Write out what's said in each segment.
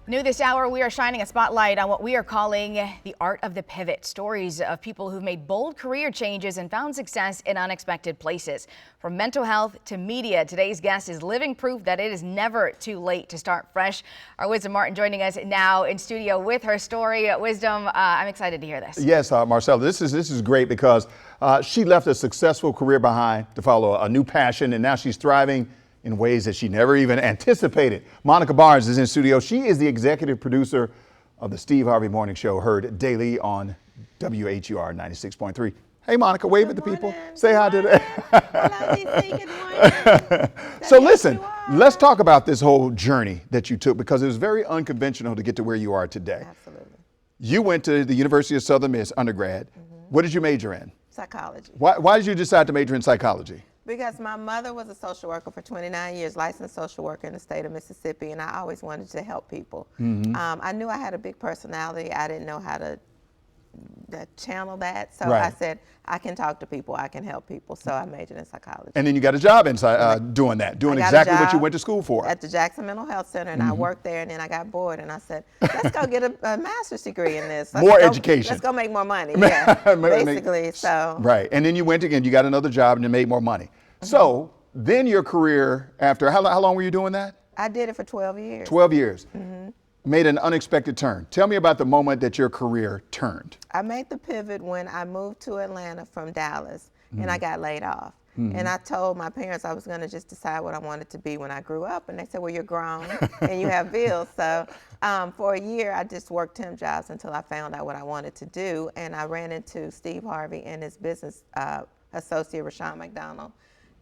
New this hour, we are shining a spotlight on what we are calling the art of the pivot. Stories of people who've made bold career changes and found success in unexpected places. From mental health to media, today's guest is living proof that it is never too late to start fresh. Our Wisdom Martin joining us now in studio with her story. Wisdom, I'm excited to hear this. Yes, Marcella, this is great because she left a successful career behind to follow a new passion, and now she's thriving in ways that she never even anticipated. Monica Barnes is in studio. She is the executive producer of the Steve Harvey Morning Show, heard daily on WHUR 96.3. Hey, Monica, wave at the people. Say hi to them. So listen, let's talk about this whole journey that you took, because it was very unconventional to get to where you are today. Absolutely. You went to the University of Southern Miss undergrad. What did you major in? Psychology. Why did you decide to major in psychology? Because my mother was a social worker for 29 years, licensed social worker in the state of Mississippi, and I always wanted to help people. I knew I had a big personality. I didn't know how to channel that, so Right. I said, I can talk to people, I can help people, so I majored in psychology. And then you got a job inside doing that, doing I got a exactly what you job went to school for. At the Jackson Mental Health Center, and I worked there, and then I got bored, and I said, let's go get a master's degree in this. More education. Let's go make more money, yeah, basically, so. Right, and then you went again, you got another job and you made more money. So then your career after, how long were you doing that? I did it for 12 years. 12 years. Made an unexpected turn. Tell me about the moment that your career turned. I made the pivot when I moved to Atlanta from Dallas, and I got laid off. And I told my parents I was going to just decide what I wanted to be when I grew up, and they said, well, you're grown and you have bills. So for a year, I just worked temp jobs until I found out what I wanted to do, and I ran into Steve Harvey and his business associate, Rushion McDonald.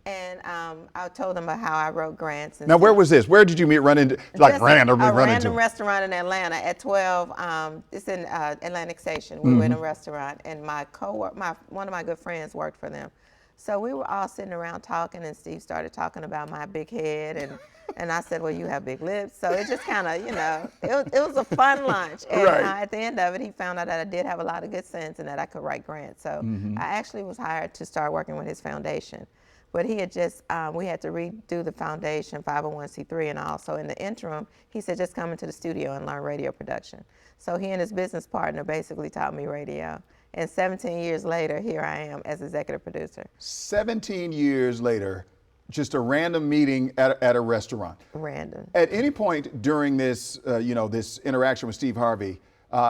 And I told them about how I wrote grants. And Now, where was this? Where did you run into, like randomly a run random into? restaurant in Atlanta at 12. It's in Atlantic Station. We were in a restaurant, and one of my good friends worked for them. So we were all sitting around talking, and Steve started talking about my big head, and I said, well, you have big lips. So it just kind of, it was a fun lunch. And Right. At the end of it, he found out that I did have a lot of good sense and that I could write grants. So I actually was hired to start working with his foundation. But he had just, we had to redo the foundation, 501c3 and all. So in the interim, he said, just come into the studio and learn radio production. So he and his business partner basically taught me radio. And 17 years later, here I am as executive producer. 17 years later, just a random meeting at a restaurant. Random. At any point during this, this interaction with Steve Harvey,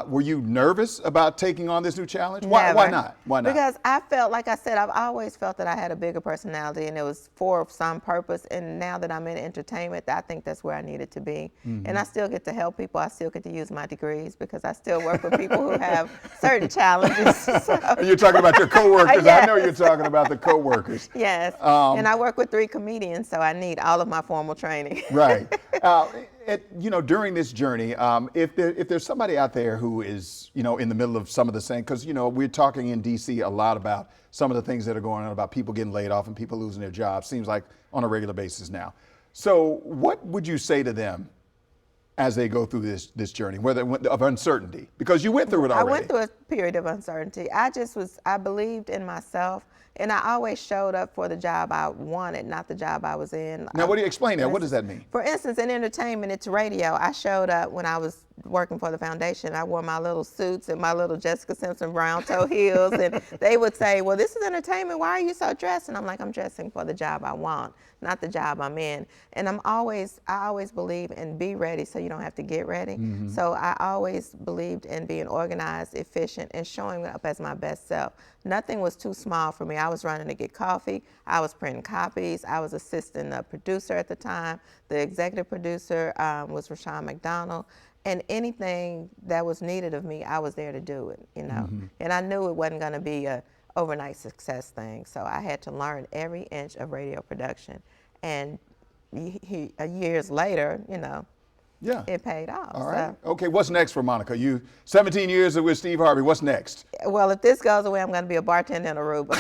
were you nervous about taking on this new challenge? Why not? Why not? Because I felt, like I said, I've always felt that I had a bigger personality, and it was for some purpose. And now that I'm in entertainment, I think that's where I needed to be. And I still get to help people. I still get to use my degrees because I still work with people who have certain challenges. So. You're talking about your coworkers. Yes. I know you're talking about the coworkers. Yes. And I work with 3 comedians, so I need all of my formal training. Right. During this journey, if there's somebody out there who is, in the middle of some of the same, because, we're talking in DC a lot about some of the things that are going on about people getting laid off and people losing their jobs, seems like on a regular basis now. So what would you say to them as they go through this journey, of uncertainty? Because you went through it already. I went through a period of uncertainty. I believed in myself, and I always showed up for the job I wanted, not the job I was in. Now, what do you explain that? What does that mean? For instance, in entertainment, it's radio. I showed up when I was working for the foundation. I wore my little suits and my little Jessica Simpson brown toe heels, and they would say, well, this is entertainment. Why are you so dressed? And I'm like, I'm dressing for the job I want, not the job I'm in. And I always believe in be ready so you don't have to get ready. So I always believed in being organized, efficient, and showing up as my best self. Nothing was too small for me. I was running to get coffee. I was printing copies. I was assisting the producer at the time. The executive producer was Rushion McDonald. And anything that was needed of me, I was there to do it, And I knew it wasn't going to be a overnight success thing. So I had to learn every inch of radio production. And years later, Yeah. it paid off. All right. So. Okay, what's next for Monica? You 17 years with Steve Harvey. What's next? Well, if this goes away, I'm going to be a bartender in Aruba.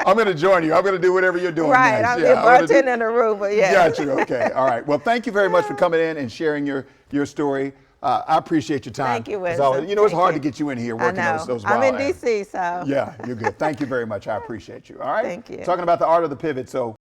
I'm going to join you. I'm going to do whatever you're doing Right, next. I'll be a bartender in Aruba, yeah. Got you. Okay. All right. Well, thank you very much for coming in and sharing your story. I appreciate your time. Thank you, As Wisdom. always. It's hard to Thank you. get you in here I working know. those I'm wild in hours. D.C., so. Yeah, you're good. Thank you very much. I appreciate you. All right. Thank you. Talking about the art of the pivot. So